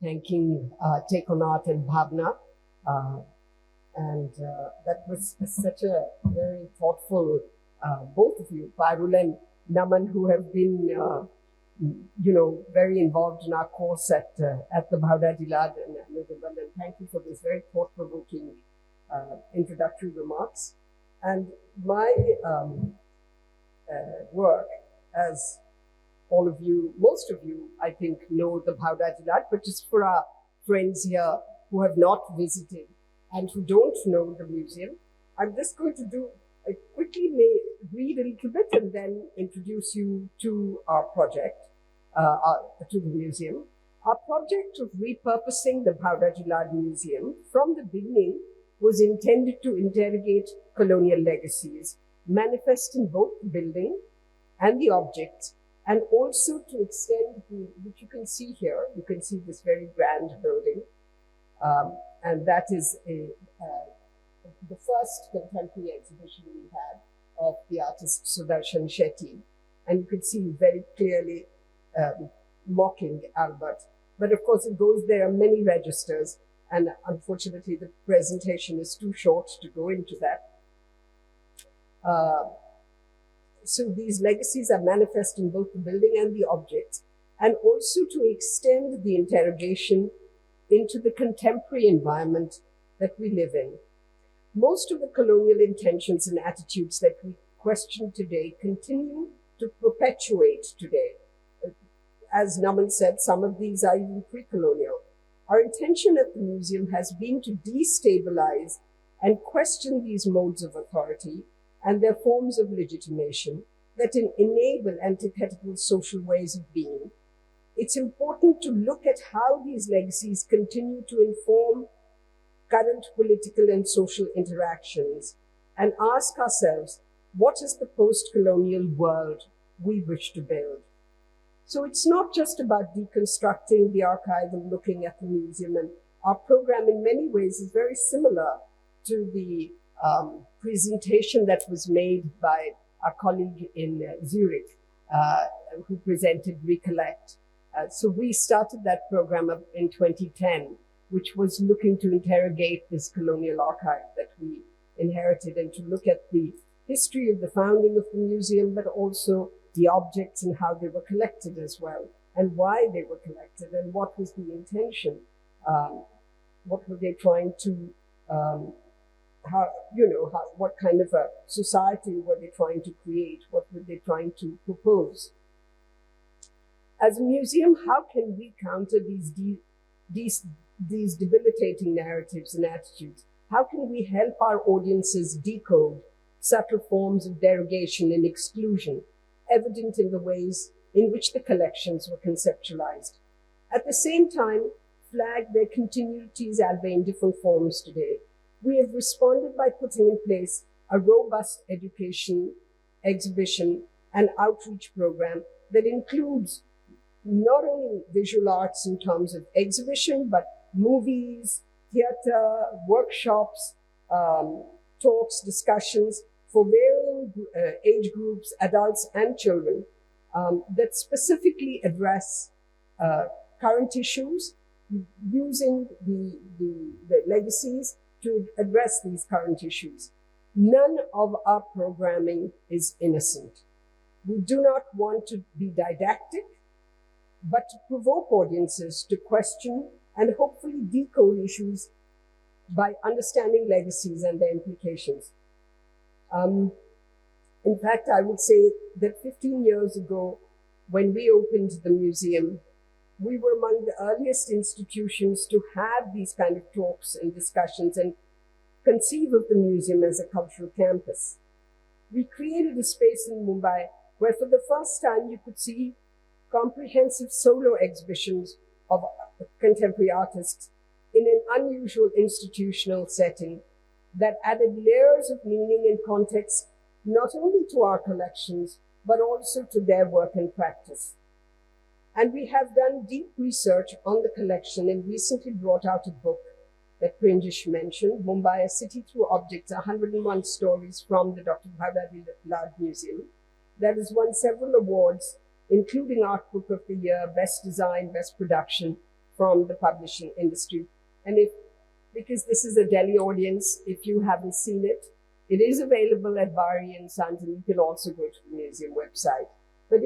thanking Take on Art and Bhavna. That was such a very thoughtful, both of you, Parul and Naman, who have been, very involved in our course at the Bhavna Dilad and thank you for this very thought-provoking introductory remarks. And my work, as all of you, most of you, I think, know the Bhavna Dilad, but just for our friends here who have not visited and who don't know the museum, I'm just going to quickly read a little bit and then introduce you to our project, to the museum. Our project of repurposing the Bhavna Dilad Museum from the beginning was intended to interrogate colonial legacies, manifest in both the building and the objects, and also to extend, which you can see here, you can see this very grand building, and that is the first contemporary exhibition we had of the artist Sudarshan Shetty. And you can see very clearly mocking Albert. But of course, there are many registers, and unfortunately the presentation is too short to go into that. So these legacies are manifest in both the building and the objects, and also to extend the interrogation into the contemporary environment that we live in. Most of the colonial intentions and attitudes that we question today continue to perpetuate today. As Naman said, some of these are even pre-colonial. Our intention at the museum has been to destabilize and question these modes of authority and their forms of legitimation that enable antithetical social ways of being. It's important to look at how these legacies continue to inform current political and social interactions and ask ourselves, what is the post-colonial world we wish to build? So it's not just about deconstructing the archive and looking at the museum, and our program in many ways is very similar to the presentation that was made by our colleague in Zurich, who presented Recollect. So we started that program up in 2010, which was looking to interrogate this colonial archive that we inherited and to look at the history of the founding of the museum, but also the objects and how they were collected as well, and why they were collected, and what was the intention. What were they trying to, what kind of a society were they trying to create? What were they trying to propose? As a museum, how can we counter these debilitating narratives and attitudes? How can we help our audiences decode subtle forms of derogation and exclusion, evident in the ways in which the collections were conceptualized? At the same time, flag their continuities, albeit in different forms today. We have responded by putting in place a robust education, exhibition, and outreach program that includes not only visual arts in terms of exhibition, but movies, theater, workshops, talks, discussions for varying age groups, adults and children, that specifically address current issues, using the legacies to address these current issues. None of our programming is innocent. We do not want to be didactic, but to provoke audiences to question and hopefully decode issues by understanding legacies and their implications. In fact, I would say that 15 years ago, when we opened the museum, we were among the earliest institutions to have these kind of talks and discussions and conceive of the museum as a cultural campus. We created a space in Mumbai where for the first time you could see comprehensive solo exhibitions of contemporary artists in an unusual institutional setting that added layers of meaning and context not only to our collections, but also to their work and practice. And we have done deep research on the collection and recently brought out a book that Prinjish mentioned, Mumbai, A City Through Objects, 101 Stories from the Dr. Bhavna Dilad Museum, that has won several awards, including Art Book of the Year, Best Design, Best Production, from the publishing industry. And because this is a Delhi audience, if you haven't seen it, it is available at Bari and Sons, and you can also go to the museum website. But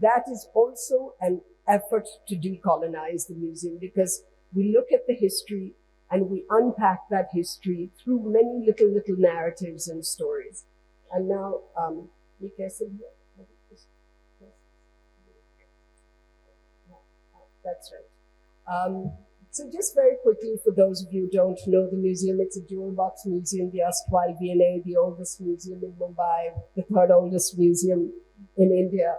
that is also an effort to decolonize the museum, because we look at the history and we unpack that history through many little narratives and stories. And now, that's right. So just very quickly, for those of you who don't know the museum, it's a jewel box museum, the erstwhile V&A, the oldest museum in Mumbai, the third oldest museum in India.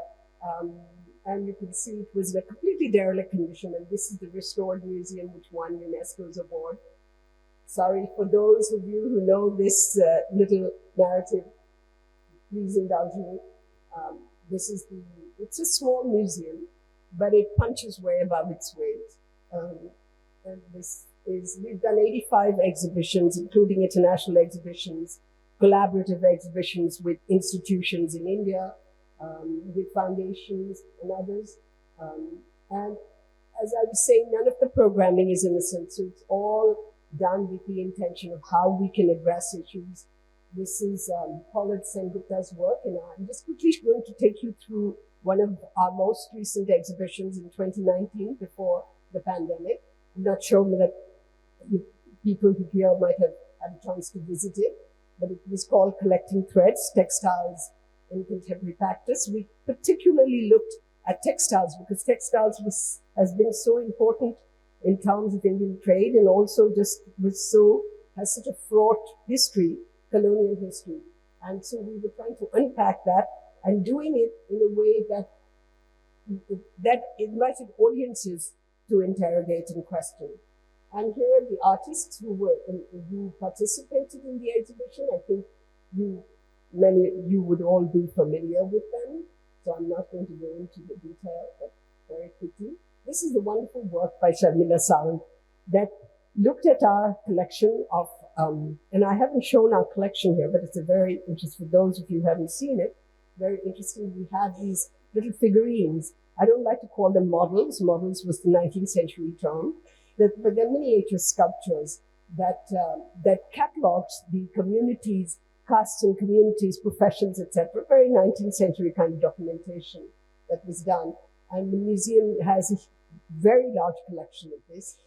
And you can see it was in a completely derelict condition, and this is the restored museum which won UNESCO's award. Sorry, for those of you who know this little narrative, please indulge me. It's a small museum, but it punches way above its weight. And we've done 85 exhibitions, including international exhibitions, collaborative exhibitions with institutions in India, with foundations and others. And as I was saying, none of the programming is innocent, so it's all done with the intention of how we can address issues. This is Paul Sengupta's work, and I'm just quickly going to take you through one of our most recent exhibitions in 2019, before the pandemic. I'm not sure that people who here might have had a chance to visit it, but it was called Collecting Threads, Textiles in Contemporary Practice. We particularly looked at textiles because textiles has been so important in terms of Indian trade, and also just has such a fraught history, colonial history. And so we were trying to unpack that and doing it in a way that invited audiences to interrogate and question. And here are the artists who participated in the exhibition. I think you would all be familiar with them, so I'm not going to go into the detail, but very quickly. This is the wonderful work by Sharmila Sawant that looked at our collection of, and I haven't shown our collection here, but it's a very interesting, for those of you who haven't seen it, very interesting. We have these little figurines. I don't like to call them models. Models was the 19th century term. But they're miniature sculptures that catalogs the communities, castes and communities, professions, etc. Very 19th century kind of documentation that was done. And the museum has a very large collection of this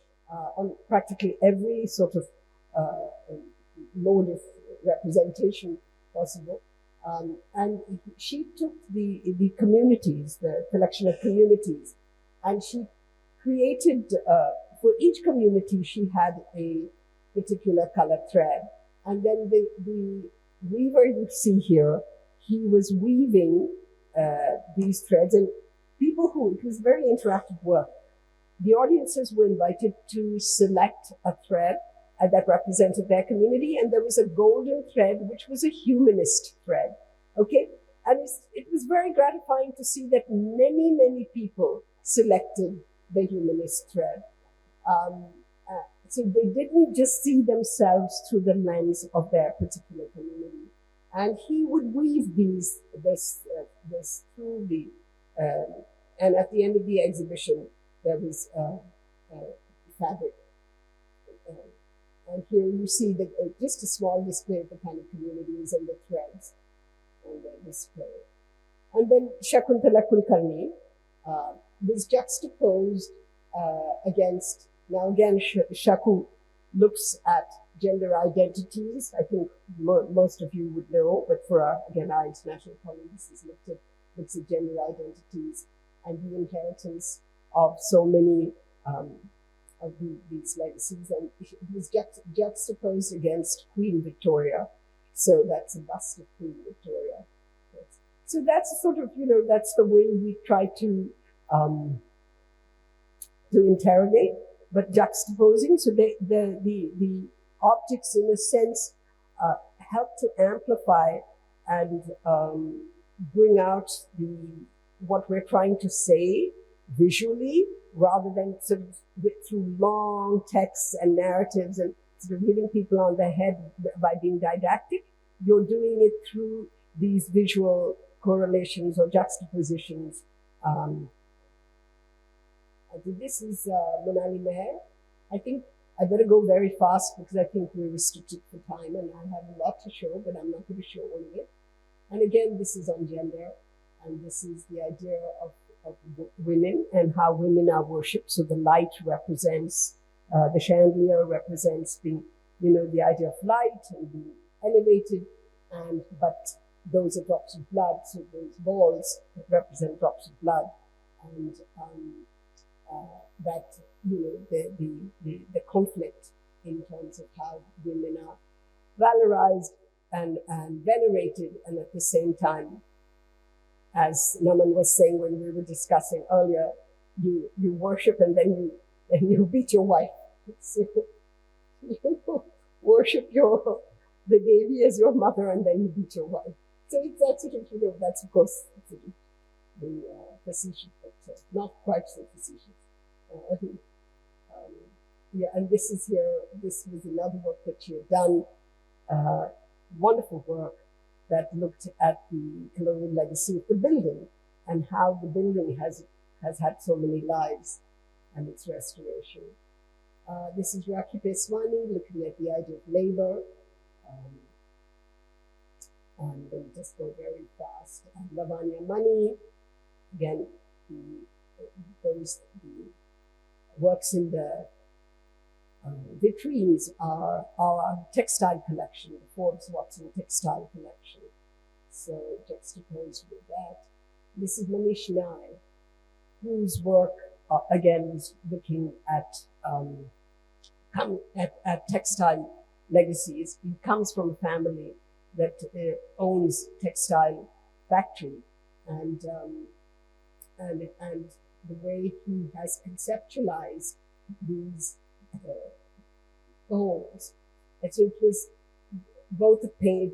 on practically every sort of mode of representation possible. And she took the communities, the collection of communities, and she created, for each community, she had a particular color thread. And then the weaver you see here, he was weaving these threads, and it was very interactive work. The audiences were invited to select a thread that represented their community, and there was a golden thread, which was a humanist thread, okay? And it was very gratifying to see that many people selected the humanist thread. So they didn't just see themselves through the lens of their particular community. And he would weave this through the, and at the end of the exhibition, there was fabric. And here you see just a small display of the kind of communities and the threads on the display. And then Shakuntala Kulkarni was juxtaposed against, now again, Shaku looks at gender identities. I think most of you would know, but for our international colleagues, looks at gender identities and the inheritance of so many of these legacies, and it was juxtaposed against Queen Victoria. So that's a bust of Queen Victoria. So that's sort of, that's the way we try to interrogate, but juxtaposing. So the optics, in a sense, help to amplify and bring out what we're trying to say visually, rather than sort of through long texts and narratives and sort of hitting people on the head by being didactic. You're doing it through these visual correlations or juxtapositions. This is Monali Meher. I think I better go very fast because I think we're restricted for time and I have a lot to show, but I'm not going to show all of it. And again, this is on gender, and this is the idea of women and how women are worshipped. So the light represents, the chandelier represents the idea of light and being elevated, but those are drops of blood, so those balls represent drops of blood, and that the conflict in terms of how women are valorized and venerated, and at the same time, as Naman was saying when we were discussing earlier, you worship and then you beat your wife. So you worship the Devi as your mother and then you beat your wife. So it's that sort of, that's of course the facetious, but not quite so facetious. And this is here, this was another work that she had done, wonderful work that looked at the colonial legacy of the building and how the building has had so many lives and its restoration. This is Rakhi Peswani looking at the idea of labor. I'm going to just go very fast. And Lavanya Mani, again, the works in the vitrines are our textile collection, the Forbes Watson textile collection. So juxtaposed with that. This is Manish Nai, whose work, again, is looking at textile legacies. He comes from a family that owns textile factory, and the way he has conceptualized these goals. And so it was both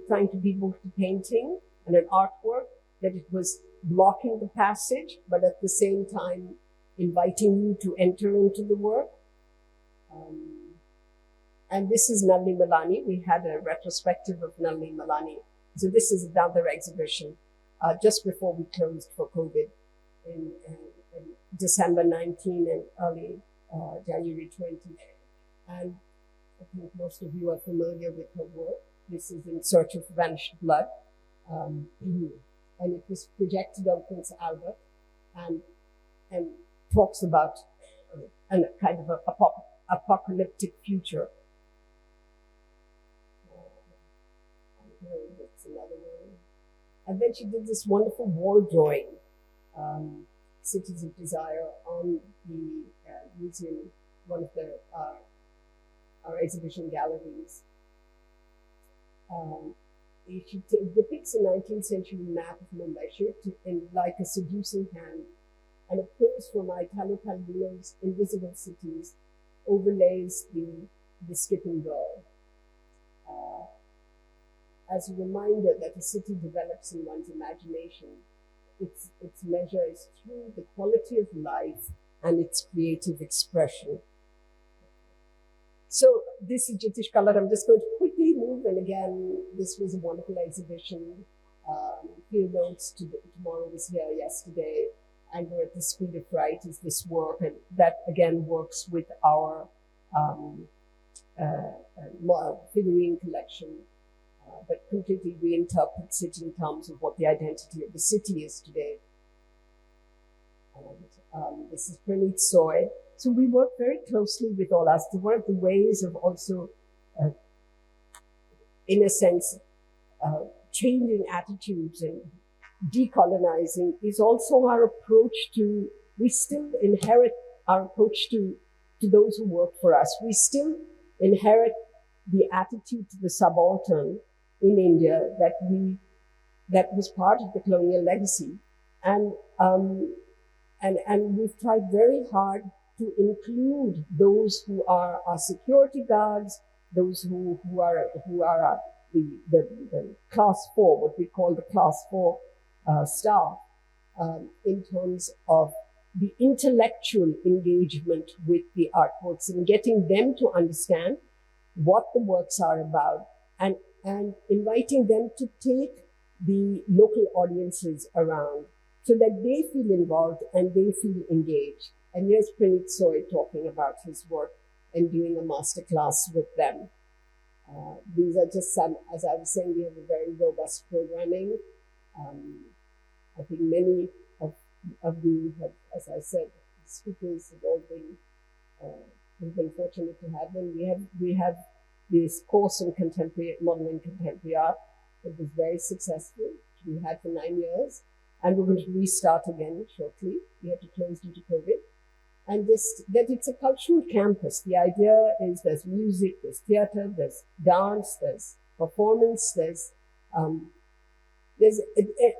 trying to be both a painting and an artwork, that it was blocking the passage, but at the same time inviting you to enter into the work. And this is Nalini Malani. We had a retrospective of Nalini Malani. So this is another exhibition just before we closed for COVID in December 19 and early January 20. And I think most of you are familiar with her work. This is In Search of Vanished Blood. And it was projected on Prince Albert and talks about a kind of apocalyptic future. That's another one. And then she did this wonderful wall drawing, Cities of Desire, on the museum, one of our exhibition galleries. She depicts a 19th century map of Mumbai, shaped in like a seducing hand, and a prose from Italo Calvino's Invisible Cities overlays the skipping girl. As a reminder that a city develops in one's imagination, its measure is through the quality of life and its creative expression. So this is Jitish Kalar. I'm just going to quickly move, and again, this was a wonderful exhibition. Field notes tomorrow was here yesterday, and we're at the speed of right is this work, and that again works with our figurine collection, but completely reinterprets it in terms of what the identity of the city is today. And this is Praneet Soy. So we work very closely with all us. One of the ways of also, in a sense, changing attitudes and decolonizing is also our approach to, we still inherit our approach to those who work for us. We still inherit the attitude to the subaltern in India that was part of the colonial legacy. And we've tried very hard to include those who are our security guards, those who are the class 4, what we call the class 4 staff, in terms of the intellectual engagement with the artworks and getting them to understand what the works are about, and inviting them to take the local audiences around so that they feel involved and they feel engaged. And here's Praneeth Soy talking about his work and doing a masterclass with them. These are just some, as I was saying, we have a very robust programming. I think many of the, as I said, speakers have all been, we've been fortunate to have them. We have this course in contemporary, modern and contemporary art that was very successful, which we had for 9 years. And we're going to restart again shortly. We had to close due to COVID. And that it's a cultural campus. The idea is there's music, there's theater, there's dance, there's performance, there's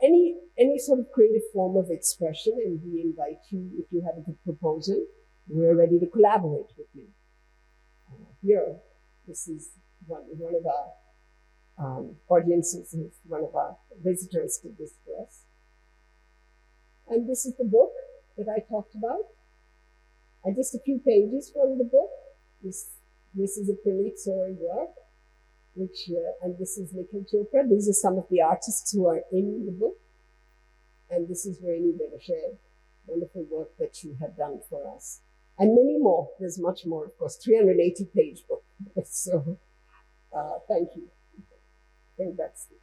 any sort of creative form of expression, and we invite you, if you have a good proposal, we're ready to collaborate with you. Here, this is one of our audiences, one of our visitors did this for us. And this is the book that I talked about. And just a few pages from the book. This is a Praneeth Soy work, which, and this is Nikhil Chopra. These are some of the artists who are in the book. And this is Renu Devasher, wonderful work that you have done for us. And many more. There's much more, of course, 380-page book. So, thank you. I think that's it.